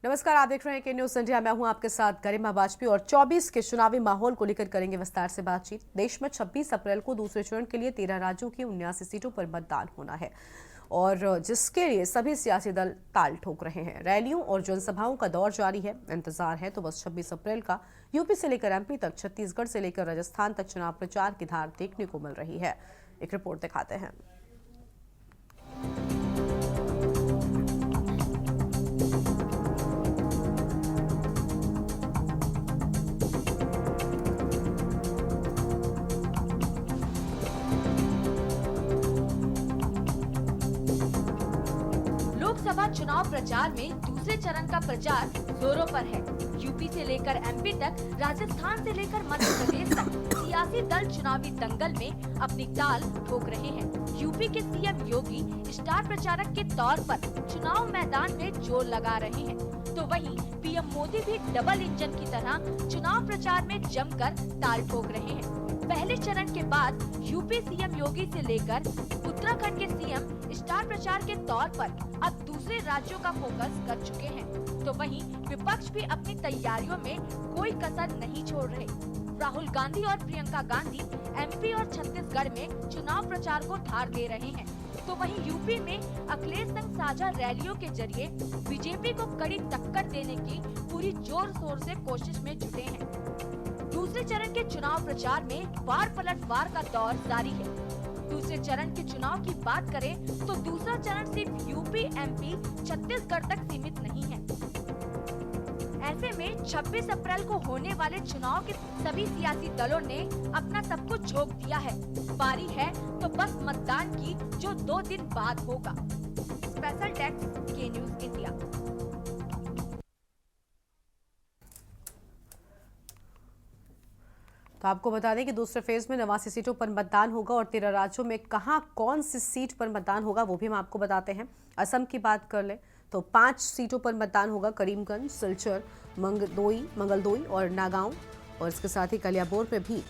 नमस्कार, आप देख रहे हैं के न्यूज इंडिया। मैं हूं आपके साथ गरिमा वाजपेयी और 24 के चुनावी माहौल को लेकर करेंगे विस्तार से बातचीत। देश में 26 अप्रैल को दूसरे चरण के लिए 13 राज्यों की 79 सीटों पर मतदान होना है और जिसके लिए सभी सियासी दल ताल ठोक रहे हैं। रैलियों और जनसभाओं का दौर जारी है। इंतजार है तो बस 26 अप्रैल का यूपी से लेकर एमपी तक, छत्तीसगढ़ से लेकर राजस्थान तक चुनाव प्रचार की धार देखने को मिल रही है। एक रिपोर्ट दिखाते हैं। लोकसभा चुनाव प्रचार में दूसरे चरण का प्रचार जोरों पर है। यूपी से लेकर एमपी तक, राजस्थान से लेकर मध्य प्रदेश तक सियासी दल चुनावी दंगल में अपनी ताल ठोक रहे हैं। यूपी के सीएम योगी स्टार प्रचारक के तौर पर चुनाव मैदान में जोर लगा रहे हैं, तो वहीं पीएम मोदी भी डबल इंजन की तरह चुनाव प्रचार में जमकर ताल ठोक रहे हैं। पहले चरण के बाद यूपी सीएम योगी से लेकर उत्तराखंड के सीएम स्टार प्रचार के तौर पर अब दूसरे राज्यों का फोकस कर चुके हैं, तो वहीं विपक्ष भी अपनी तैयारियों में कोई कसर नहीं छोड़ रहे। राहुल गांधी और प्रियंका गांधी एमपी और छत्तीसगढ़ में चुनाव प्रचार को धार दे रहे हैं, तो वहीं यूपी में अखिलेश संग साझा रैलियों के जरिए बीजेपी को कड़ी टक्कर देने की पूरी जोर शोर से कोशिश में जुटे हैं। दूसरे चरण के चुनाव प्रचार में वार पलटवार का दौर जारी है। दूसरे चरण के चुनाव की बात करें तो दूसरा चरण सिर्फ यूपी, एमपी, छत्तीसगढ़ तक सीमित नहीं है। ऐसे में 26 अप्रैल को होने वाले चुनाव के सभी सियासी दलों ने अपना सब कुछ झोंक दिया है। बारी है तो बस मतदान की, जो 2 दिन बाद होगा। स्पेशल डेस्क, के न्यूज इंडिया। तो आपको बता दें कि दूसरे फेज में 89 सीटों पर मतदान होगा और 13 राज्यों में कहां कौन सी सीट पर मतदान होगा वो भी हम आपको बताते हैं। असम की बात कर ले तो 5 सीटों पर मतदान होगा। करीमगंज, सिलचर, मंगलदोई और नागांव, और इसके साथ ही कलियाबोर में भी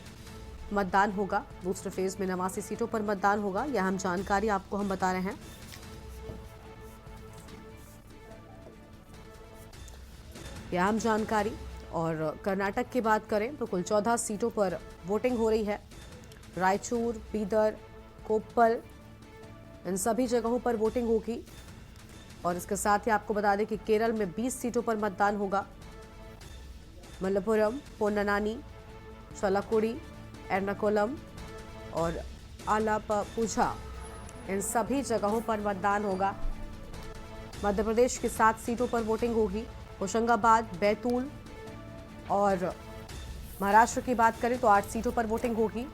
मतदान होगा। दूसरे फेज में 89 सीटों पर मतदान होगा। यह हम जानकारी आपको हम बता रहे हैं। यह हम जानकारी। और कर्नाटक की बात करें तो कुल 14 सीटों पर वोटिंग हो रही है। रायचूर, बीदर, कोप्पल, इन सभी जगहों पर वोटिंग होगी। और इसके साथ ही आपको बता दें कि केरल में 20 सीटों पर मतदान होगा। मलप्पुरम, पोन्नानी, चलाकुडी, एर्नाकुलम और आलाप्पुझा, इन सभी जगहों पर मतदान होगा। मध्य प्रदेश की 7 सीटों पर वोटिंग होगी। होशंगाबाद, बैतूल, और महाराष्ट्र की बात करें तो 8 सीटों पर वोटिंग होगी।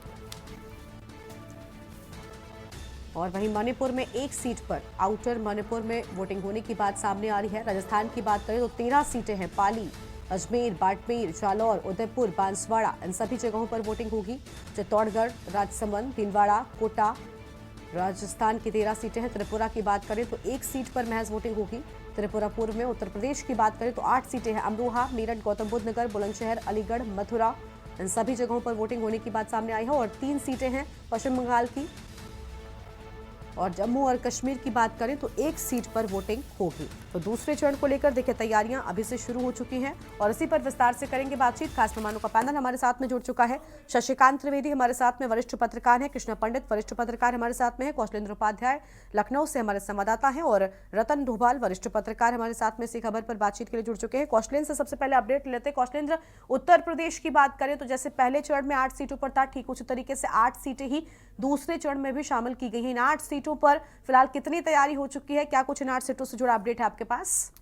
और वहीं मणिपुर में 1 सीट पर, आउटर मणिपुर में वोटिंग होने की बात सामने आ रही है। राजस्थान की बात करें तो 13 सीटें हैं। पाली, अजमेर, बाड़मेर, जालौर, उदयपुर, बांसवाड़ा, इन सभी जगहों पर वोटिंग होगी। चित्तौड़गढ़, राजसमंद, भीलवाड़ा, कोटा, राजस्थान की 13 सीटें हैं। त्रिपुरा की बात करें तो 1 सीट पर महज वोटिंग होगी। त्रिपुरा पूर्व में। उत्तर प्रदेश की बात करें तो 8 सीटें हैं। अमरोहा, मेरठ, गौतम बुद्ध नगर, बुलंदशहर, अलीगढ़, मथुरा, इन सभी जगहों पर वोटिंग होने की बात सामने आई है। और 3 सीटें हैं पश्चिम बंगाल की। और जम्मू और कश्मीर की बात करें तो 1 सीट पर वोटिंग होगी। तो दूसरे चरण को लेकर देखिए तैयारियां अभी से शुरू हो चुकी हैं और इसी पर विस्तार से करेंगे बातचीत। खास मेहमानों का पैनल हमारे साथ में जुड़ चुका है। शशिकांत त्रिवेदी हमारे साथ में वरिष्ठ पत्रकार हैं, कृष्णा पंडित वरिष्ठ पत्रकार हमारे साथ में है, कौशलेंद्र उपाध्याय लखनऊ से हमारे संवाददाता हैं और रतन डोभाल वरिष्ठ पत्रकार हमारे साथ में इसी खबर पर बातचीत के लिए जुड़ चुके हैं। कौशलेंद्र से सबसे पहले अपडेट लेते हैं। कौशलेंद्र, उत्तर प्रदेश की बात करें तो जैसे पहले चरण में 8 सीटों पर था, ठीक उसी तरीके से 8 सीटें ही दूसरे चरण में भी शामिल की गई हैं। इन 8 सीटों पर फिलहाल कितनी तैयारी हो चुकी है? क्या कुछ इन 8 सीटों से जुड़ा अपडेट है आपके पास?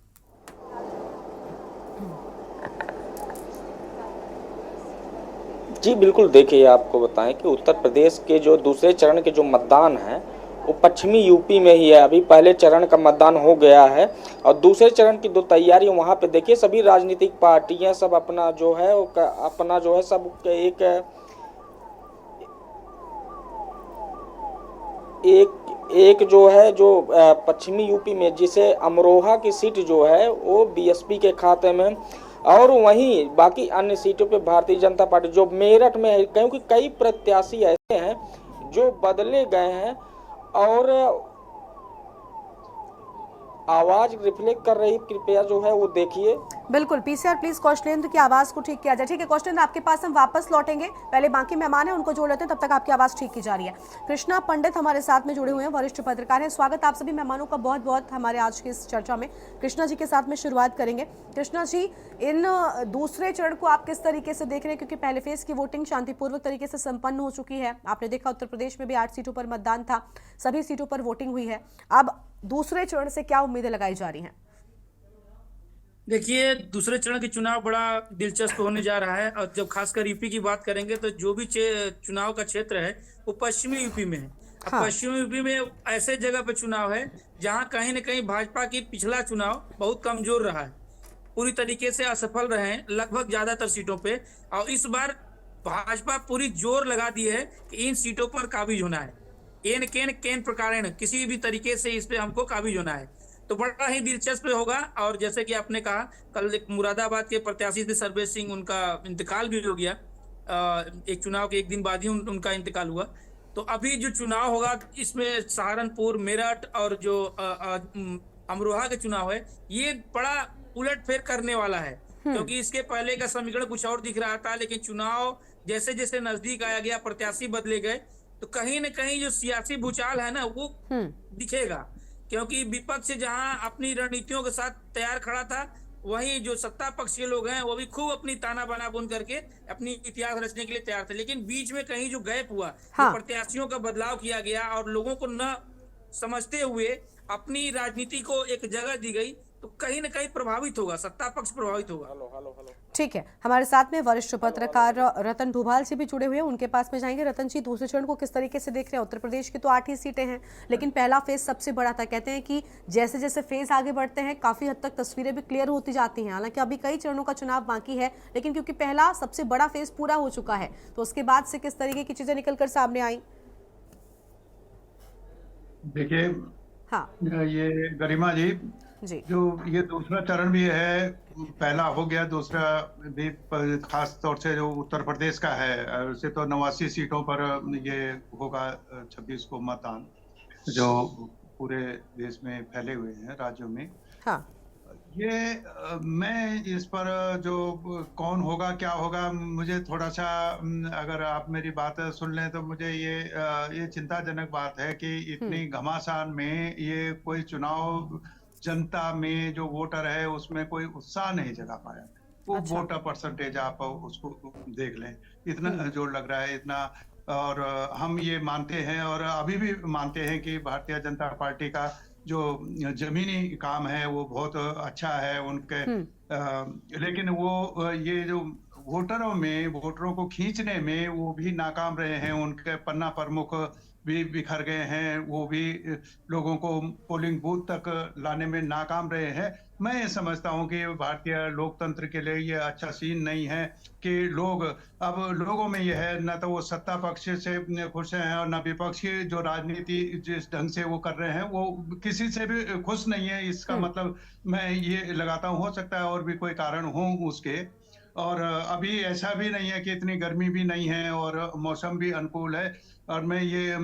जी बिल्कुल, देखिए आपको बताएं कि उत्तर प्रदेश के जो दूसरे चरण के जो मतदान है वो पश्चिमी यूपी में ही है। अभी पहले चरण का मतदान हो गया है और दूसरे चरण की 2 तैयारी वहाँ पे देखिए सभी राजनीतिक पार्टियां सब अपना जो है सब एक जो है जो पश्चिमी यूपी में जिसे अमरोहा की सीट जो है वो बीएसपी के खाते में, और वहीं बाकी अन्य सीटों पे भारतीय जनता पार्टी जो मेरठ में है, क्योंकि कई प्रत्याशी ऐसे हैं जो बदले गए हैं और आवाज रिफ्लेक्ट कर रही, कृपया जो है वो देखिए। बिल्कुल, पीसीआर प्लीज कौशलेंद्र की आवाज को ठीक किया जाए। ठीक है कौशलेंद्र, आपके पास हम वापस लौटेंगे, पहले बाकी मेहमान हैं उनको जोड़ लेते हैं, तब तक आपकी आवाज ठीक की जा रही है। कृष्णा पंडित हमारे साथ में जुड़े हुए हैं, वरिष्ठ पत्रकार हैं। स्वागत आप सभी मेहमानों का बहुत बहुत हमारे आज की इस चर्चा में। कृष्णा जी के साथ में शुरुआत करेंगे। कृष्णा जी, इन दूसरे चरण को आप किस तरीके से देख रहे हैं, क्योंकि पहले फेज की वोटिंग शांतिपूर्वक तरीके से संपन्न हो चुकी है। आपने देखा उत्तर प्रदेश में भी 8 सीटों पर मतदान था, सभी सीटों पर वोटिंग हुई है। अब दूसरे चरण से क्या उम्मीदें लगाई जा रही हैं? देखिए, दूसरे चरण के चुनाव बड़ा दिलचस्प होने जा रहा है। और जब खासकर यूपी की बात करेंगे तो जो भी चुनाव का क्षेत्र है वो पश्चिमी यूपी में है। अब हाँ। पश्चिमी यूपी में ऐसे जगह पे चुनाव है जहां कहीं न कहीं भाजपा की पिछला चुनाव बहुत कमजोर रहा है, पूरी तरीके से असफल रहे हैं लगभग ज्यादातर सीटों पे। और इस बार भाजपा पूरी जोर लगा दी है कि इन सीटों पर काबिज होना है। केन केन केन प्रकारेण किसी भी तरीके से इस पे हमको काबिज होना है। तो बड़ा ही दिलचस्प होगा। और जैसे कि आपने कहा, कल एक मुरादाबाद के प्रत्याशी थे सर्वेश सिंह, उनका इंतकाल भी हो गया। एक चुनाव के एक दिन बाद ही उनका इंतकाल हुआ। तो अभी जो चुनाव होगा इसमें सहारनपुर, मेरठ और जो अमरोहा के चुनाव है, ये बड़ा उलटफेर करने वाला है। क्योंकि इसके पहले का समीकरण कुछ और दिख रहा था, लेकिन चुनाव जैसे जैसे नजदीक आया गया, प्रत्याशी बदले गए, तो कहीं न कहीं जो सियासी भूचाल है ना वो दिखेगा। क्योंकि विपक्ष जहां अपनी रणनीतियों के साथ तैयार खड़ा था, वहीं जो सत्ता पक्ष के लोग हैं वो भी खूब अपनी ताना बाना बुन करके अपनी इतिहास रचने के लिए तैयार थे। लेकिन बीच में कहीं जो गैप हुआ, हाँ। जो प्रत्याशियों का बदलाव किया गया और लोगों को न समझते हुए अपनी राजनीति को एक जगह दी गई, तो कहीं न कहीं प्रभावित होगा, सत्ता पक्ष प्रभावित होगा। ठीक है, हमारे साथ में वरिष्ठ पत्रकार रतन डोभाल जी भी जुड़े हुए हैं, उनके पास में जाएंगे। रतन जी, दूसरे चरण को किस तरीके से देख रहे हैं? उत्तर प्रदेश की तो 8 ही सीटें हैं, लेकिन पहला फेज सबसे बड़ा था। कहते हैं कि जैसे जैसे फेज आगे बढ़ते हैं काफी हद तक तस्वीरें भी क्लियर होती जाती हैं। हालांकि अभी कई चरणों का चुनाव बाकी है, लेकिन क्योंकि पहला सबसे बड़ा फेज पूरा हो चुका है, तो उसके बाद से किस तरीके की चीजें निकलकर सामने आई? देखिए, हाँ ये गरिमा जी, जी। जो ये दूसरा चरण भी है, पहला हो गया, दूसरा भी खास तौर से जो उत्तर प्रदेश का है, उसे तो 89 सीटों पर ये होगा 26 को मतदान, जो पूरे देश में फैले हुए हैं राज्यों में। हाँ ये मैं इस पर जो कौन होगा क्या होगा, मुझे थोड़ा सा अगर आप मेरी बात सुन लें तो मुझे ये चिंताजनक बात है कि इतनी घमासान में ये कोई चुनाव जनता में जो वोटर है उसमें कोई उत्साह नहीं जगा पाया। वो अच्छा। वोटर परसेंटेज आप उसको देख लें, इतना जोर लग रहा है, इतना। और हम ये मानते हैं और अभी भी मानते हैं कि भारतीय जनता पार्टी का जो जमीनी काम है वो बहुत अच्छा है उनके, लेकिन वो ये जो वोटरों को खींचने में वो भी नाकाम रहे हैं। उनके पन्ना प्रमुख भी बिखर गए हैं, वो भी लोगों को पोलिंग बूथ तक लाने में नाकाम रहे हैं। मैं ये समझता हूँ कि भारतीय लोकतंत्र के लिए ये अच्छा सीन नहीं है कि लोगों में ये है, न तो वो सत्ता पक्ष से खुश हैं और न विपक्ष की जो राजनीति जिस ढंग से वो कर रहे हैं वो किसी से भी खुश नहीं है। इसका मतलब मैं ये लगाता हूँ, हो सकता है और भी कोई कारण हो उसके। और अभी ऐसा भी नहीं है कि इतनी गर्मी भी नहीं है और मौसम भी अनुकूल है। और मैं ये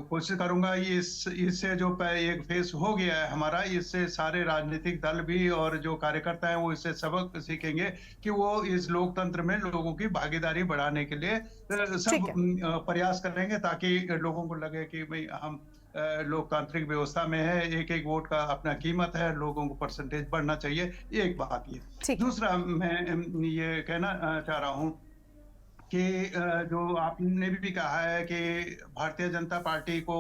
कोशिश करूंगा इससे जो एक फेस हो गया है हमारा, इससे सारे राजनीतिक दल भी और जो कार्यकर्ता हैं वो इससे सबक सीखेंगे कि वो इस लोकतंत्र में लोगों की भागीदारी बढ़ाने के लिए सब प्रयास करेंगे, ताकि लोगों को लगे कि भाई हम लोकतांत्रिक व्यवस्था में है, एक एक वोट का अपना कीमत है, लोगों को परसेंटेज बढ़ना चाहिए। एक बात ये। दूसरा मैं ये कहना चाह रहा हूँ कि जो आपने भी कहा है कि भारतीय जनता पार्टी को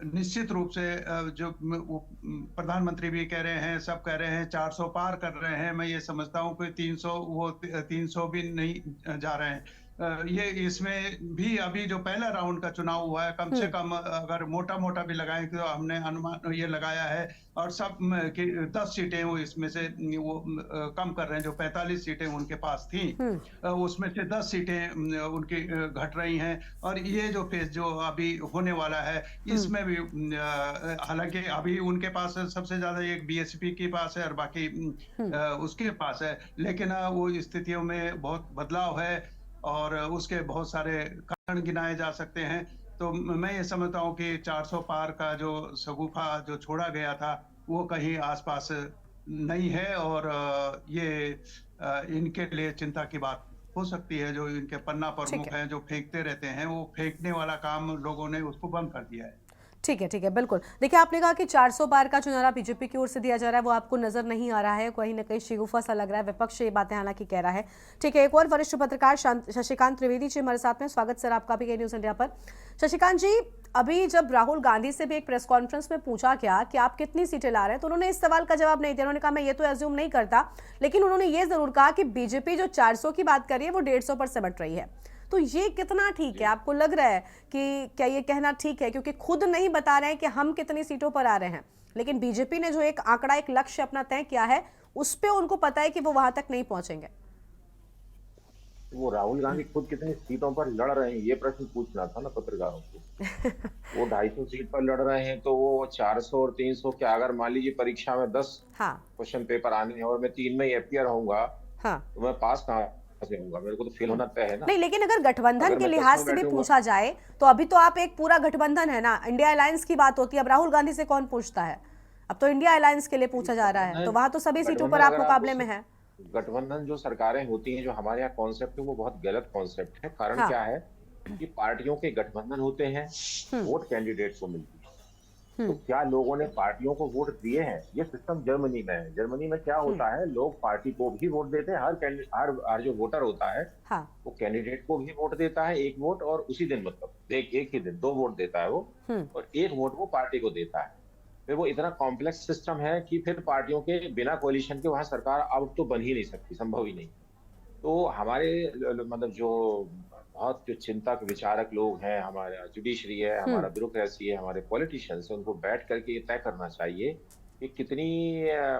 निश्चित रूप से जो प्रधानमंत्री भी कह रहे हैं, सब कह रहे हैं 400 पार कर रहे हैं। मैं ये समझता हूँ कि 300 भी नहीं जा रहे हैं। ये इसमें भी अभी जो पहला राउंड का चुनाव हुआ है, कम से कम अगर मोटा भी लगाएं तो हमने अनुमान ये लगाया है, और सब कि 10 सीटें वो इसमें से वो कम कर रहे हैं। जो 45 सीटें उनके पास थी उसमें से 10 सीटें उनकी घट रही हैं। और ये जो फेज जो अभी होने वाला है इसमें भी हालांकि अभी उनके पास सबसे ज्यादा एक बीएसपी के पास है और बाकी उसके पास है, लेकिन वो स्थितियों में बहुत बदलाव है और उसके बहुत सारे कारण गिनाए जा सकते हैं। तो मैं ये समझता हूँ कि 400 पार का जो शगुफा जो छोड़ा गया था वो कहीं आसपास नहीं है, और ये इनके लिए चिंता की बात हो सकती है। जो इनके पन्ना ठीक प्रमुख है। हैं जो फेंकते रहते हैं, वो फेंकने वाला काम लोगों ने उसको बंद कर दिया है। ठीक है, बिल्कुल। देखिए, आपने कहा कि 400 पार का जो नारा बीजेपी की ओर से दिया जा रहा है वो आपको नजर नहीं आ रहा है, कहीं ना कहीं शिगुफा सा लग रहा है, विपक्ष ये बातें हालांकि कह रहा है। ठीक है, एक और वरिष्ठ पत्रकार शशिकांत त्रिवेदी जी हमारे साथ में। स्वागत सर आपका भी के न्यूज इंडिया पर। शशिकांत जी, अभी जब राहुल गांधी से भी एक प्रेस कॉन्फ्रेंस में पूछा गया कि आप कितनी सीटें ला रहे हैं, तो उन्होंने इस सवाल का जवाब नहीं दिया। उन्होंने कहा मैं ये तो एज्यूम नहीं करता, लेकिन उन्होंने ये जरूर कहा कि बीजेपी जो 400 की बात कर रही है वो 150 पर सिमट रही है। तो ये कितना ठीक है? आपको लग रहा है कि क्या ये कहना ठीक है? क्योंकि खुद नहीं बता रहे हैं कि हम कितनी सीटों पर आ रहे हैं, लेकिन बीजेपी ने जो एक आंकड़ा, एक लक्ष्य अपना तय किया है, उस पे उनको पता है कि वो वहां तक नहीं पहुंचेंगे। वो राहुल गांधी खुद कितनी सीटों पर लड़ रहे हैं ये प्रश्न पूछना था ना पत्रकारों को। वो 250 सीट पर लड़ रहे हैं, तो वो 400 और 300 क्या, अगर मान लीजिए परीक्षा में 10 हाँ क्वेश्चन पेपर आने हैं और मैं 3 में अपियर होऊंगा, हाँ तो मैं पास कहाँ से होऊंगा? मेरे को तो फेल होना तय है ना। नहीं, लेकिन अगर गठबंधन अगर के मैं 10 लिहाज में से भी बैठूंगा, पूछा जाए तो अभी तो आप एक पूरा गठबंधन है ना, इंडिया अलायंस की बात होती है। अब राहुल गांधी से कौन पूछता है? अब तो इंडिया अलायंस के लिए पूछा जा रहा है, तो वहां तो सभी सीटों पर आप मुकाबले में है। गठबंधन जो सरकारें होती हैं, जो हमारे यहाँ कॉन्सेप्ट है, वो बहुत गलत कॉन्सेप्ट है। कारण हाँ। क्या है कि पार्टियों के गठबंधन होते हैं, वोट कैंडिडेट को मिलती है। तो क्या लोगों ने पार्टियों को वोट दिए हैं? ये सिस्टम जर्मनी में है। जर्मनी में क्या होता है, लोग पार्टी को भी वोट देते हैं। हर जो वोटर होता है हाँ वो कैंडिडेट को भी वोट देता है, एक वोट, और उसी दिन मतलब एक ही दिन 2 वोट देता है वो, और एक वोट वो पार्टी को देता है। फिर वो इतना कॉम्प्लेक्स सिस्टम है कि फिर पार्टियों के बिना कोalition के वहां सरकार अब तो बन ही नहीं सकती, संभव ही नहीं। तो हमारे मतलब जो बहुत जो चिंतक विचारक लोग हैं, हमारा जुडिशरी है, हमारा ब्यूरोक्रेसी है, हमारे पॉलिटिशियंस है, उनको बैठ करके ये तय करना चाहिए कि कितनी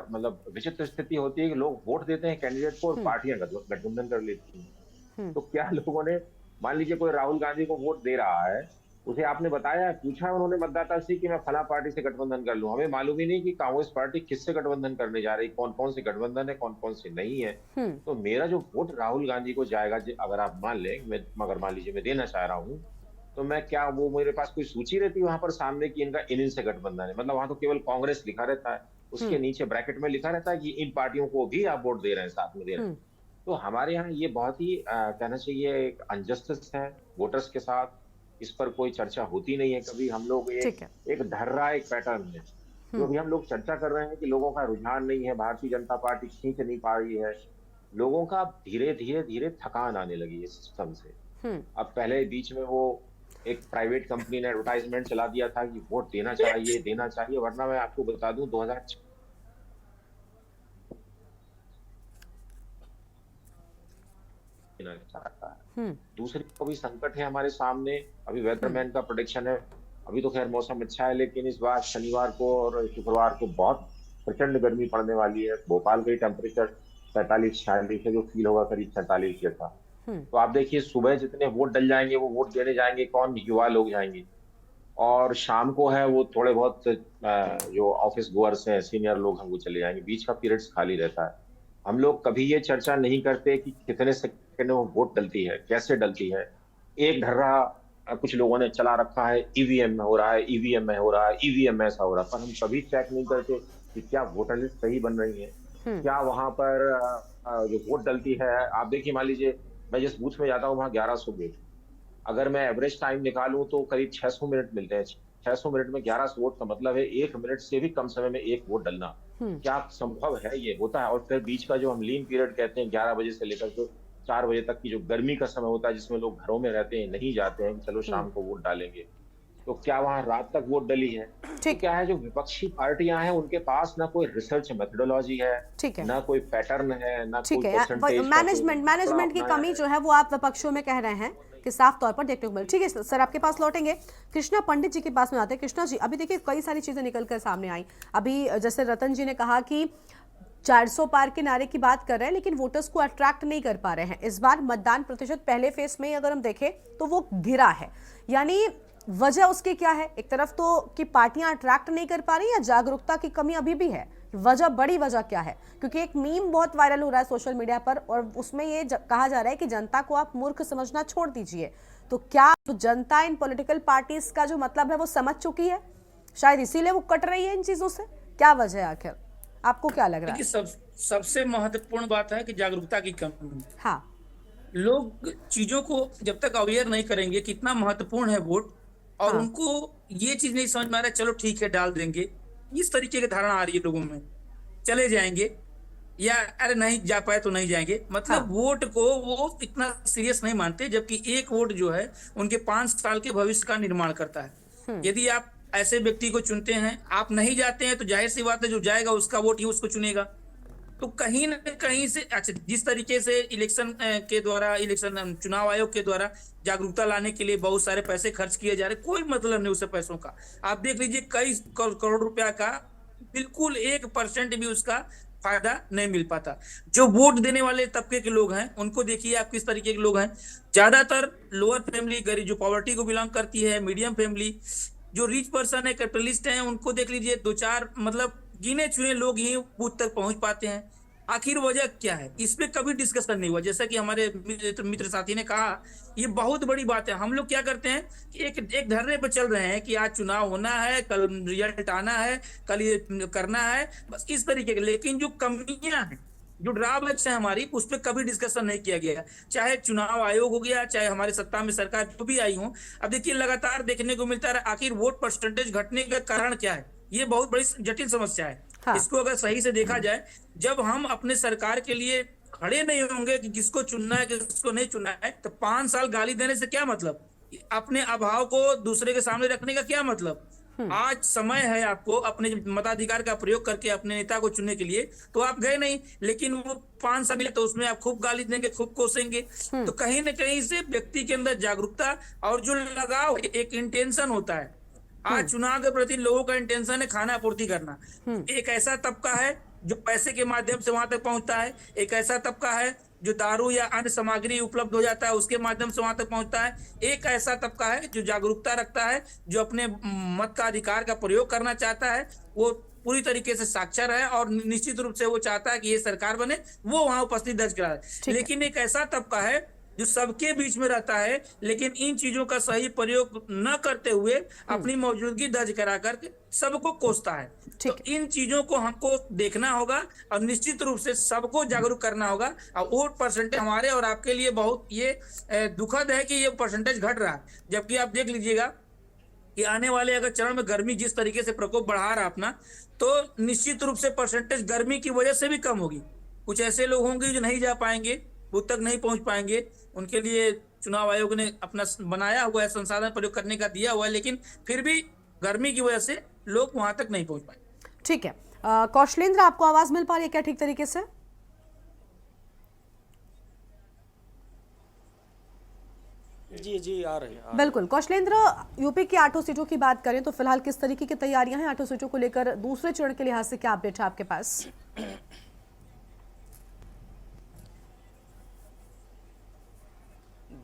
मतलब विचित्र स्थिति होती है कि लोग वोट देते हैं कैंडिडेट को और पार्टियां गठबंधन कर लेती हैं। तो क्या लोगों ने, मान लीजिए कोई राहुल गांधी को वोट दे रहा है, उसे आपने बताया, पूछा उन्होंने मतदाता से कि मैं फला पार्टी से गठबंधन कर लूं? हमें मालूम ही नहीं कि कांग्रेस पार्टी किससे गठबंधन करने जा रही, कौन कौन से गठबंधन है, कौन कौन से नहीं है। तो मेरा जो वोट राहुल गांधी को जाएगा, अगर आप मान लें, मगर मान लीजिए मैं देना चाह रहा हूँ, तो मैं क्या, वो मेरे पास कोई सूची रहती है वहां पर सामने कि इनका इनसे गठबंधन है? मतलब वहां तो केवल कांग्रेस लिखा रहता है, उसके नीचे ब्रैकेट में लिखा रहता है कि इन पार्टियों को भी आप वोट दे रहे हैं, साथ में दे रहे हैं। तो हमारे यहाँ ये बहुत ही कहना चाहिए एक अनजस्टिस है वोटर्स के साथ। इस पर कोई चर्चा होती नहीं है कभी। हम लोग एक धर्रा, एक पैटर्न है जो भी हम लोग चर्चा कर रहे हैं कि लोगों का रुझान नहीं है, भारतीय जनता पार्टी खींच नहीं पा रही है। लोगों का धीरे धीरे थकान आने लगी है सिस्टम से। अब पहले बीच में वो एक प्राइवेट कंपनी ने एडवर्टाइजमेंट चला दिया था कि वोट देना चाहिए, वरना मैं आपको बता दूं 2006 चाहता है। दूसरी को भी संकट है हमारे सामने। अभी वेदरमैन का प्रेडिक्शन है, अभी तो खैर मौसम अच्छा है, लेकिन इस बार शनिवार को और शुक्रवार को बहुत प्रचंड गर्मी पड़ने वाली है। भोपाल का टेम्परेचर 45-46 है, जो फील होगा करीब 47 था। तो आप देखिए, सुबह जितने वोट डल जाएंगे, वो वोट देने जाएंगे कौन? युवा लोग जाएंगे। और शाम को है वो थोड़े बहुत जो ऑफिस गोअर्स हैं, सीनियर लोग हैं, वो चले जाएंगे। बीच का पीरियड्स खाली रहता है। हम लोग कभी ये चर्चा नहीं करते कि कितने सेकंड में वोट डलती है, कैसे डलती है। एक ढर्रा कुछ लोगों ने चला रखा है, ईवीएम में हो रहा है, ईवीएम में हो रहा है, ईवीएम में ऐसा हो रहा है, पर हम कभी चेक नहीं करते कि क्या वोटर लिस्ट सही बन रही है, क्या वहां पर जो वोट डलती है। आप देखिए, मान लीजिए मैं जिस बूथ में जाता हूँ वहां 1100 वोट, अगर मैं एवरेज टाइम निकालूं तो करीब 600 मिनट मिलते हैं। 600 मिनट में 1100 वोट का मतलब है 1 मिनट से भी कम समय में एक वोट डलना। क्या संभव है? ये होता है। और फिर बीच का जो हम लीन पीरियड कहते हैं, 11 बजे से लेकर के 4 बजे तक की जो गर्मी का समय होता है, जिसमें लोग घरों में रहते हैं, नहीं जाते हैं, चलो शाम को वोट डालेंगे, तो क्या वहां रात तक वोट डली है? तो क्या है, जो विपक्षी पार्टियां हैं उनके पास ना कोई रिसर्च मेथोडोलॉजी है, ना कोई पैटर्न है, ना कोई परसेंटेज। मैनेजमेंट की कमी जो है वो आप विपक्षों में कह रहे हैं कि साफ तौर पर देखने को मिले। ठीक है सर, आपके पास लौटेंगे। कृष्णा पंडित जी के पास में आते हैं। कृष्णा जी, अभी देखिए कई सारी चीजें निकल कर सामने आई। अभी जैसे रतन जी ने कहा कि 400 पार के नारे की बात कर रहे हैं, लेकिन वोटर्स को अट्रैक्ट नहीं कर पा रहे हैं। इस बार मतदान प्रतिशत पहले फेस में अगर हम देखें तो वो गिरा है, यानी वजह उसकी क्या है? एक तरफ तो कि पार्टियां अट्रैक्ट नहीं कर पा रही, या जागरूकता की कमी अभी भी है? वजह, बड़ी वजह क्या है? क्योंकि एक मीम बहुत वायरल हो रहा है सोशल मीडिया पर और उसमें ये कहा जा रहा है कि जनता को आप मूर्ख समझना छोड़ दीजिए। तो क्या जनता इन पॉलिटिकल पार्टीज का जो मतलब है वो समझ चुकी है? शायद इसीलिए वो कट रही है इन चीजों से। क्या वजह है आखिर, आपको क्या लग रहा है? सबसे महत्वपूर्ण बात है कि जागरूकता की कमी। हाँ, लोग चीजों को जब तक अवेयर नहीं करेंगे कितना महत्वपूर्ण है वोट, और हाँ, उनको ये चीज नहीं समझ में आ रहा है, चलो ठीक है डाल देंगे, इस तरीके की धारणा आ रही है लोगों में, चले जाएंगे, या अरे नहीं जा पाए तो नहीं जाएंगे। मतलब हाँ, वोट को वो इतना सीरियस नहीं मानते, जबकि एक वोट जो है उनके 5 साल के भविष्य का निर्माण करता है। यदि आप ऐसे व्यक्ति को चुनते हैं, आप नहीं जाते हैं, तो जाहिर सी बात है जो जाएगा उसका वोट ही उसको चुनेगा। तो कहीं न कहीं से अच्छा, जिस तरीके से इलेक्शन के द्वारा, इलेक्शन चुनाव आयोग के द्वारा जागरूकता लाने के लिए बहुत सारे पैसे खर्च किए जा रहे, कोई मतलब नहीं उस पैसों का। आप देख लीजिए कई करोड़ रुपया का बिल्कुल 1% भी उसका फायदा नहीं मिल पाता। जो वोट देने वाले तबके के लोग हैं उनको देखिए आप किस तरीके के लोग हैं, ज्यादातर लोअर फैमिली, गरीब, जो पॉवर्टी को बिलोंग करती है, मीडियम फैमिली, जो रिच पर्सन है, कैपिटलिस्ट हैं, उनको देख लीजिए 2-4 मतलब गिने चुने लोग ही बूथ तक पहुंच पाते हैं। आखिर वजह क्या है, इस पे कभी डिस्कशन नहीं हुआ। जैसा कि हमारे मित्र साथी ने कहा, ये बहुत बड़ी बात है। हम लोग क्या करते हैं कि एक धरने पर चल रहे हैं कि आज चुनाव होना है, कल रिजल्ट आना है, कल ये करना है, बस इस तरीके के। लेकिन जो कमियां हैं, जो ड्रॉबैक्स है हमारी, उस पर कभी डिस्कशन नहीं किया गया। चाहे चुनाव आयोग हो गया, चाहे हमारे सत्ता में सरकार जो भी आई हो, अब देखिए लगातार देखने को मिलता है आखिर वोट परसेंटेज घटने का कारण क्या है। ये बहुत बड़ी जटिल समस्या है। हाँ, इसको अगर सही से देखा जाए, जब हम अपने सरकार के लिए खड़े नहीं होंगे कि किसको चुनना है किसको नहीं चुनना है, तो 5 साल गाली देने से क्या मतलब, अपने अभाव को दूसरे के सामने रखने का क्या मतलब। आज समय है आपको अपने मताधिकार का प्रयोग करके अपने नेता को चुनने के लिए, तो आप गए नहीं, लेकिन वो 5 साल मिले तो उसमें आप खूब गाली देंगे, खूब कोसेंगे। तो कहीं ना कहीं से व्यक्ति के अंदर जागरूकता और जो लगाव, एक इंटेंशन होता है। आज चुनाव के प्रति लोगों का इंटेंशन है खाना आपूर्ति करना। एक ऐसा तबका है जो पैसे के माध्यम से वहां तक पहुंचता है, एक ऐसा तबका है जो दारू या अन्य सामग्री उपलब्ध हो जाता है उसके माध्यम से वहां तक पहुंचता है, एक ऐसा तबका है जो जागरूकता रखता है, जो अपने मत का अधिकार का प्रयोग करना चाहता है, वो पूरी तरीके से साक्षर है और निश्चित रूप से वो चाहता है कि ये सरकार बने, वो वहां उपस्थित दर्ज कराए। लेकिन एक ऐसा तबका है जो सबके बीच में रहता है, लेकिन इन चीजों का सही प्रयोग न करते हुए अपनी मौजूदगी दर्ज करा करके सबको कोसता है। तो इन चीजों को हमको देखना होगा और निश्चित रूप से सबको जागरूक करना होगा। और वोट परसेंटेज हमारे और आपके लिए बहुत ये दुखद है कि ये परसेंटेज घट रहा है, जबकि आप देख लीजिएगा कि आने वाले अगर चरण में गर्मी जिस तरीके से प्रकोप बढ़ा रहा अपना, तो निश्चित रूप से परसेंटेज गर्मी की वजह से भी कम होगी। कुछ ऐसे लोग होंगे जो नहीं जा पाएंगे, बूथ तक नहीं पहुंच पाएंगे, उनके लिए चुनाव आयोग ने अपना बनाया हुआ है, संसाधन प्रयोग करने का दिया हुआ है, लेकिन फिर भी गर्मी की वजह से लोग वहां तक नहीं पहुंच पाए। ठीक है। कौशलेंद्र, आपको आवाज मिल पा रही है क्या ठीक तरीके से? जी आ रही है। बिल्कुल कौशलेंद्र, यूपी की 8 सीटों की बात करें तो फिलहाल किस तरीके की तैयारियां हैं 8 सीटों को लेकर? दूसरे चरण के लिहाज से क्या अपडेट है आपके पास?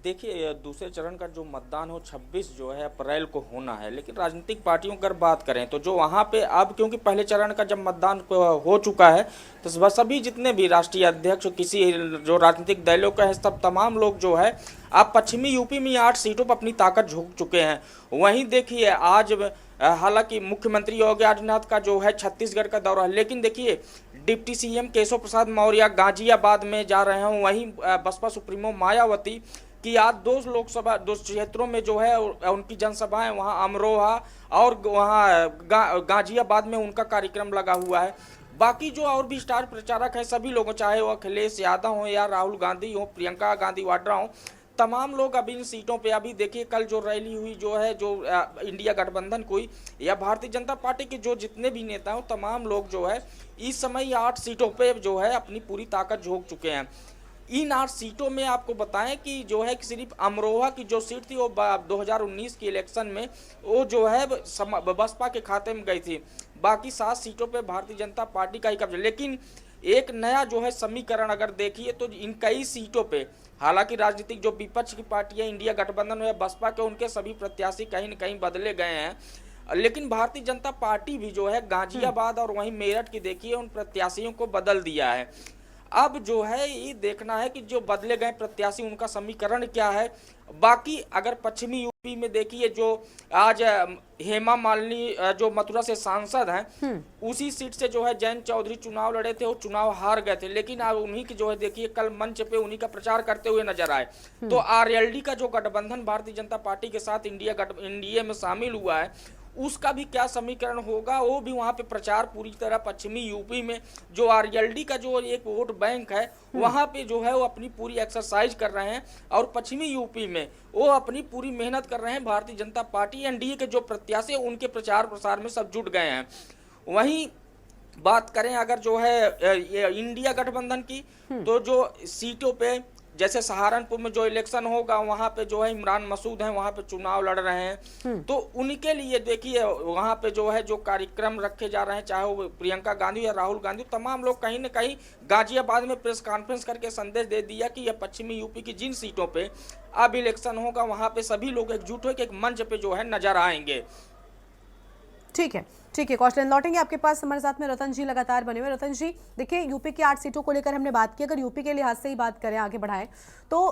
देखिए, दूसरे चरण का जो मतदान हो 26 जो है अप्रैल को होना है, लेकिन राजनीतिक पार्टियों की अगर बात करें तो जो वहाँ पे अब, क्योंकि पहले चरण का जब मतदान हो चुका है, तो सभी जितने भी राष्ट्रीय अध्यक्ष, किसी जो राजनीतिक दलों का है, सब तमाम लोग जो है अब पश्चिमी यूपी में 8 सीटों पर अपनी ताकत झोंक चुके हैं। वहीं देखिए आज हालांकि मुख्यमंत्री योगी आदित्यनाथ का जो है छत्तीसगढ़ का दौरा है, लेकिन देखिए डिप्टी सीएम केशव प्रसाद मौर्य गाजियाबाद में जा रहे हैं। वहीं बसपा सुप्रीमो मायावती कि आज 2 क्षेत्रों में जो है उनकी जनसभाएं, वहाँ अमरोहा और वहाँ गाजियाबाद में उनका कार्यक्रम लगा हुआ है। बाकी जो और भी स्टार प्रचारक हैं सभी लोगों, चाहे वो अखिलेश यादव हो या राहुल गांधी हो, प्रियंका गांधी वाड्रा हो, तमाम लोग अभी इन सीटों पे, अभी देखिए कल जो रैली हुई जो है, जो इंडिया गठबंधन कोई या भारतीय जनता पार्टी के जो जितने भी नेता हो, तमाम लोग जो है इस समय 8 सीटों पे जो है अपनी पूरी ताकत झोंक चुके हैं। इन 8 सीटों में आपको बताएं कि जो है सिर्फ अमरोहा की जो सीट थी वो 2019 के इलेक्शन में वो जो है बसपा के खाते में गई थी। बाकी 7 सीटों पे भारतीय जनता पार्टी का ही कब्जा। लेकिन एक नया जो है समीकरण अगर देखिए तो इन कई सीटों पे, हालांकि राजनीतिक जो विपक्ष की पार्टियां इंडिया गठबंधन या बसपा के, उनके सभी प्रत्याशी कहीं न कहीं बदले गए हैं। लेकिन भारतीय जनता पार्टी भी जो है गाजियाबाद और वहीं मेरठ की देखिए उन प्रत्याशियों को बदल दिया है। अब जो है ये देखना है कि जो बदले गए प्रत्याशी उनका समीकरण क्या है। बाकी अगर पश्चिमी यूपी में देखिए जो आज हेमा मालिनी जो मथुरा से सांसद हैं, उसी सीट से जो है जयंत चौधरी चुनाव लड़े थे, वो चुनाव हार गए थे, लेकिन अब उन्हीं की जो है देखिए कल मंच पे उन्हीं का प्रचार करते हुए नजर आए। तो आरएलडी का जो गठबंधन भारतीय जनता पार्टी के साथ एनडीए में शामिल हुआ है, उसका भी क्या समीकरण होगा, वो भी वहां पे प्रचार पूरी तरह पश्चिमी यूपी में जो आरएलडी का जो एक वोट बैंक है वहां पे जो है वो अपनी पूरी एक्सरसाइज कर रहे हैं और पश्चिमी यूपी में वो अपनी पूरी मेहनत कर रहे हैं। भारतीय जनता पार्टी एनडीए के जो प्रत्याशी उनके प्रचार प्रसार में सब जुट गए हैं। वहीं बात करें अगर जो है इंडिया गठबंधन की, तो जो सीटों पे जैसे सहारनपुर में जो इलेक्शन होगा वहां पे जो है इमरान मसूद हैं, वहां पे चुनाव लड़ रहे हैं, तो उनके लिए देखिए वहां पे जो है जो कार्यक्रम रखे जा रहे हैं, चाहे वो प्रियंका गांधी या राहुल गांधी, तमाम लोग कहीं न कहीं गाजियाबाद में प्रेस कॉन्फ्रेंस करके संदेश दे दिया कि यह पश्चिमी यूपी की जिन सीटों पे अब इलेक्शन होगा वहां पे सभी लोग एकजुट होकर एक मंच पे जो है नजर आएंगे। ठीक है, ठीक है कौशल, लौटेंगे आपके पास। हमारे साथ में रतन जी लगातार बने हुए। रतन जी देखिए, यूपी की 8 सीटों को लेकर हमने बात की, अगर यूपी के लिहाज से ही बात करें, आगे बढ़ाएं, तो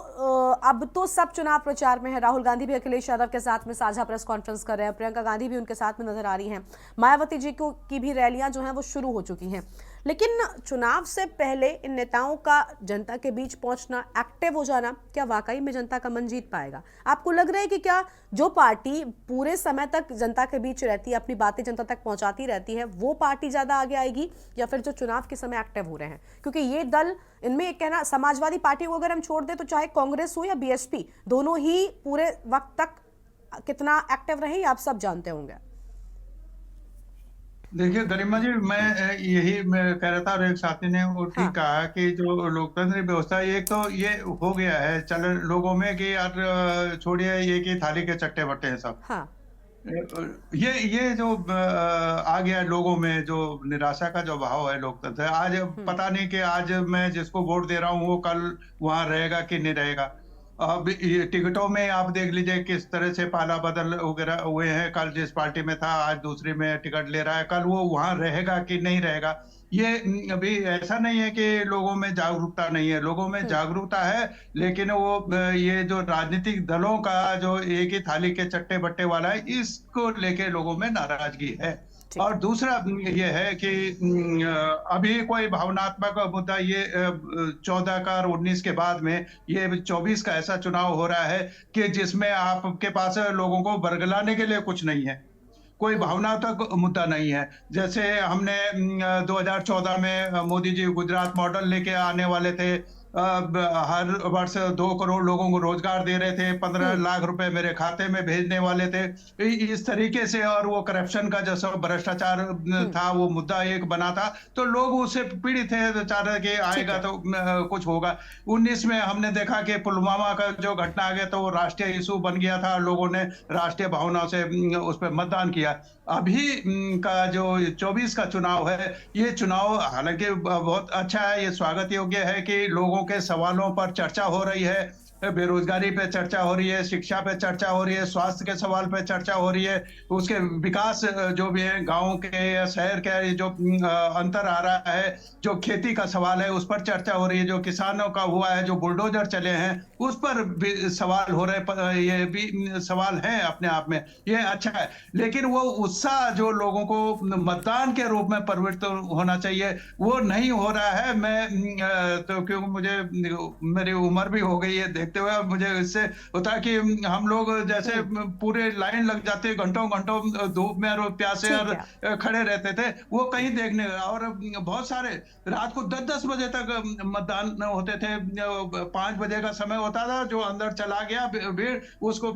अब तो सब चुनाव प्रचार में है। राहुल गांधी भी अखिलेश यादव के साथ में साझा प्रेस कॉन्फ्रेंस कर रहे हैं, प्रियंका गांधी भी उनके साथ में नजर आ रही हैं, मायावती जी की भी रैलियां जो हैं वो शुरू हो चुकी हैं। लेकिन चुनाव से पहले इन नेताओं का जनता के बीच पहुंचना, एक्टिव हो जाना, क्या वाकई में जनता का मन जीत पाएगा? आपको लग रहा है कि क्या जो पार्टी पूरे समय तक जनता के बीच रहती है, अपनी बातें जनता तक पहुंचाती रहती है, वो पार्टी ज्यादा आगे आएगी, या फिर जो चुनाव के समय एक्टिव हो रहे हैं? क्योंकि ये दल, इनमें एक कहना, समाजवादी पार्टी को अगर हम छोड़ दें तो चाहे कांग्रेस हो या बीएसपी, दोनों ही पूरे वक्त तक कितना एक्टिव रहे आप सब जानते होंगे। देखिए गरिमा जी, मैं कह रहा था और एक साथी ने वो ठीक कहा कि जो लोकतंत्र व्यवस्था, एक तो ये हो गया है चल लोगों में कि यार छोड़िए ये कि थाली के चट्टे बट्टे हैं सब। हाँ। ये जो आ गया लोगों में, जो निराशा का जो भाव है लोकतंत्र, आज पता नहीं कि आज मैं जिसको वोट दे रहा हूँ वो कल वहां रहेगा कि नहीं रहेगा। अब ये टिकटों में आप देख लीजिए किस तरह से पाला बदल वगैरह हुए हैं, कल जिस पार्टी में था आज दूसरी में टिकट ले रहा है, कल वो वहां रहेगा कि नहीं रहेगा। ये अभी ऐसा नहीं है कि लोगों में जागरूकता नहीं है, लोगों में जागरूकता है, लेकिन वो ये जो राजनीतिक दलों का जो एक ही थाली के चट्टे बट्टे वाला है, इसको लेके लोगों में नाराजगी है। और दूसरा ये है कि अभी कोई भावनात्मक मुद्दा, ये 14 का और 19 के बाद में ये 24 का ऐसा चुनाव हो रहा है कि जिसमें आपके पास लोगों को बरगलाने के लिए कुछ नहीं है, कोई भावनात्मक मुद्दा नहीं है। जैसे हमने 2014 में मोदी जी गुजरात मॉडल लेके आने वाले थे, हर वर्ष 2 करोड़ लोगों को रोजगार दे रहे थे, 15 लाख रुपए मेरे खाते में भेजने वाले थे, इस तरीके से। और वो करप्शन का जो भ्रष्टाचार था वो मुद्दा एक बना था, तो लोग उससे पीड़ित थे, चाह रहे कि आएगा तो कुछ होगा। 19 में हमने देखा कि पुलवामा का जो घटना आ गया तो वो राष्ट्रीय इशू बन गया था, लोगों ने राष्ट्रीय भावनाओं से उस पर मतदान किया। अभी का जो 24 का चुनाव है, ये चुनाव हालांकि बहुत अच्छा है, ये स्वागत योग्य है कि लोगों के सवालों पर चर्चा हो रही है, बेरोजगारी पे चर्चा हो रही है, शिक्षा पे चर्चा हो रही है, स्वास्थ्य के सवाल पे चर्चा हो रही है, उसके विकास जो भी है गांव के या शहर के जो अंतर आ रहा है, जो खेती का सवाल है उस पर चर्चा हो रही है, जो किसानों का हुआ है, जो बुलडोजर चले हैं उस पर भी सवाल हो रहे, ये भी सवाल है अपने आप में, ये अच्छा है। लेकिन वो उत्साह जो लोगों को मतदान के रूप में प्रवृत्त होना चाहिए वो नहीं हो रहा है। मैं तो क्योंकि मुझे मेरी उम्र भी हो गई है, देखते हुए मुझे इससे होता है कि हम लोग जैसे पूरे लाइन लग जाते, घंटों घंटों धूप में और प्यासे और खड़े रहते थे, वो कहीं देखने। और बहुत सारे रात को 10-10 बजे तक मतदान होते थे, 5 बजे का समय होता था, जो अंदर चला गया भीड़ उसको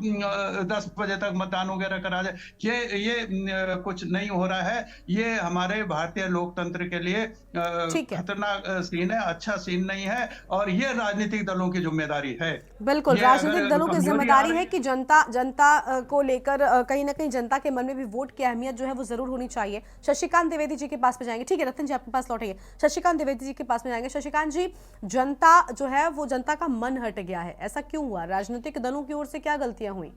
10 बजे तक मतदान वगैरह करा जाए। ये कुछ नहीं हो रहा है, ये हमारे भारतीय लोकतंत्र के लिए खतरनाक सीन है, अच्छा सीन नहीं है, और ये राजनीतिक दलों की जिम्मेदारी है। बिल्कुल, राजनीतिक दलों की जिम्मेदारी है कि जनता को लेकर कहीं ना कहीं जनता के मन में भी वोट की अहमियत जो है वो जरूर होनी चाहिए। शशिकांत द्विवेदी जी के पास में जाएंगे। ठीक है रतन जी, आपके पास लौटेंगे। शशिकांत द्विवेदी जी के पास में जाएंगे। शशिकांत जी, जनता जो है वो, जनता का मन हट गया है, ऐसा क्यों हुआ? राजनीतिक दलों की ओर से क्या गलतियां हुई?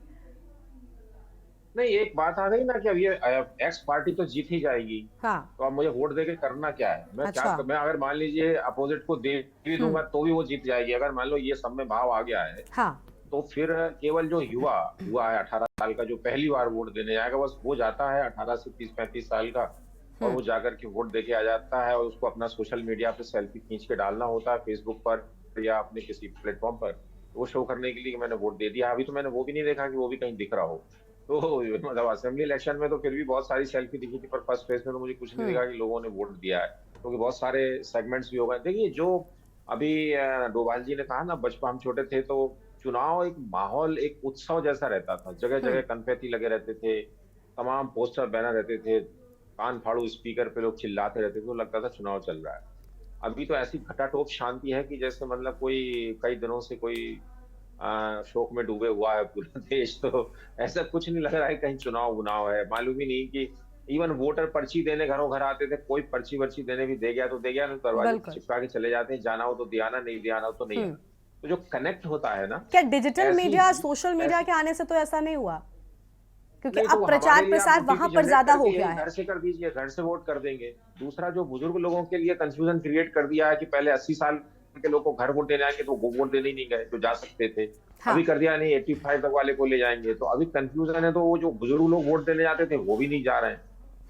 नहीं, एक बात आ गई ना कि अब ये एक्स पार्टी तो जीत ही जाएगी, हाँ। तो अब मुझे वोट देके करना क्या है? अच्छा। मैं अगर मान लीजिए अपोजिट को दे भी दूंगा तो भी वो जीत जाएगी। अगर मान लो ये सब में भाव आ गया है, हाँ। तो फिर केवल जो युवा हुआ है 18 साल का, जो पहली बार वोट देने जाएगा, बस वो जाता है 18 से 30-35 साल का, और वो जाकर के वोट देके आ जाता है, और उसको अपना सोशल मीडिया पे सेल्फी खींच के डालना होता है, फेसबुक पर या अपने किसी प्लेटफॉर्म पर, वो शो करने के लिए कि मैंने वोट दे दिया। अभी तो मैंने वो भी नहीं देखा कि वो भी कहीं दिख रहा हो। तो मतलब असेंबली इलेक्शन में तो फिर भी बहुत सारी सेल्फी दिखी थी, पर फर्स्ट फेज में तो मुझे कुछ नहीं दिखा कि लोगों ने वोट दिया है, क्योंकि बहुत सारे सेगमेंट्स भी हो गए। देखिए, जो अभी डोभाल जी ने कहा ना, बचपन हम छोटे थे तो चुनाव एक माहौल, एक उत्सव जैसा रहता था, जगह जगह कन्फेटी लगे रहते थे, तमाम पोस्टर बैनर रहते थे, कान फाड़ू स्पीकर पे लोग चिल्लाते रहते थे, तो लगता था चुनाव चल रहा है। अभी तो ऐसी घटाटोप शांति है कि जैसे मतलब कोई कई दिनों से कोई शोक में डूबे हुआ है पूरा देश। तो ऐसा कुछ नहीं लग रहा है कहीं चुनाव बुनाव है, मालूम ही नहीं कि इवन वोटर पर्ची देने घरों घर आते थे, कोई पर्ची वर्ची देने भी दे गया तो दे गया, नहीं दरवाजे बिल्कुल। चिपका के चले जाते हैं, जाना हो तो दिया, नहीं दिया हो तो नहीं आना। तो जो कनेक्ट होता है ना, क्या डिजिटल ऐसी मीडिया, ही- सोशल मीडिया के आने से तो ऐसा नहीं हुआ? क्योंकि नहीं, तो अब हमारे प्रचार लिए प्रसार आप वहां OTP पर जनरेट ज्यादा हो करके गया यही है। घर से कर दीजिए, घर से वोट कर देंगे। दूसरा, जो बुजुर्ग लोगों के लिए कंफ्यूजन क्रिएट कर दिया है कि पहले 80 साल के लोग को घर वोट देने आएंगे तो वो वोट देने ही नहीं गए जो जा सकते थे। हाँ। अभी कर दिया नहीं, 85 तक वाले को ले जाएंगे, तो अभी कंफ्यूजन है, तो वो जो बुजुर्ग लोग वोट देने जाते थे वो भी नहीं जा रहे हैं।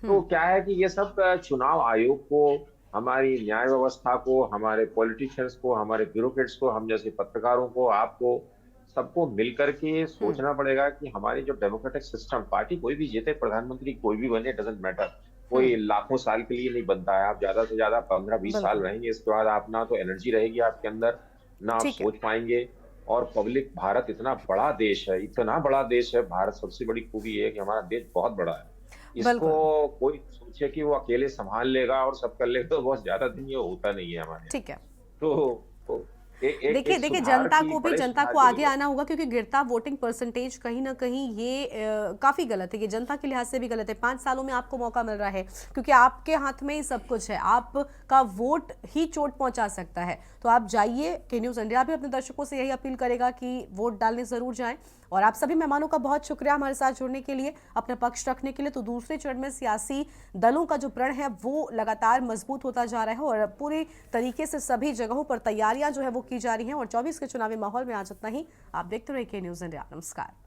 तो क्या है कि ये सब चुनाव आयोग को, हमारी न्याय व्यवस्था को, हमारे पॉलिटिशियंस को, हमारे ब्यूरोक्रेट्स को, हम जैसे पत्रकारों को, आपको सबको मिलकर के सोचना पड़ेगा कि हमारी जो डेमोक्रेटिक सिस्टम, पार्टी कोई भी जीते, प्रधानमंत्री कोई भी बने, डजेंट मैटर, कोई लाखों साल के लिए नहीं बनता है। आप ज्यादा से ज्यादा 15-20 साल बिल्कुल। रहेंगे, इसके बाद आप ना तो एनर्जी रहेगी आपके अंदर, ना आप ठीक है। सोच पाएंगे। और पब्लिक, भारत इतना बड़ा देश है, इतना बड़ा देश है भारत, सबसे बड़ी खूबी है कि हमारा देश बहुत बड़ा है। इसको बिल्कुल। कोई सोचे कि वो अकेले संभाल लेगा और सब कर लेगा, तो बहुत ज्यादा दिन ये होता नहीं है हमारे यहाँ। ठीक है। तो देखिए देखिए, सुधार जनता की, को भी, बड़े जनता सुधार को की आगे जरूरत है। आना होगा, क्योंकि गिरता वोटिंग परसेंटेज कहीं ना कहीं ये काफी गलत है। ये जनता के लिहाज से भी गलत है। 5 सालों में आपको मौका मिल रहा है, क्योंकि आपके हाथ में ही सब कुछ है, आपका वोट ही चोट पहुंचा सकता है। तो आप जाइए। के न्यूज़ इंडिया भी अपने दर्शकों से यही अपील करेगा कि वोट डालने जरूर जाएं। और आप सभी मेहमानों का बहुत शुक्रिया हमारे साथ जुड़ने के लिए, अपने पक्ष रखने के लिए। तो दूसरे चरण में सियासी दलों का जो प्रण है वो लगातार मजबूत होता जा रहा है, और पूरी तरीके से सभी जगहों पर तैयारियां जो है वो की जा रही हैं। और 24 के चुनावी माहौल में आज इतना ही। आप देखते रहिए के न्यूज़ इंडिया। नमस्कार।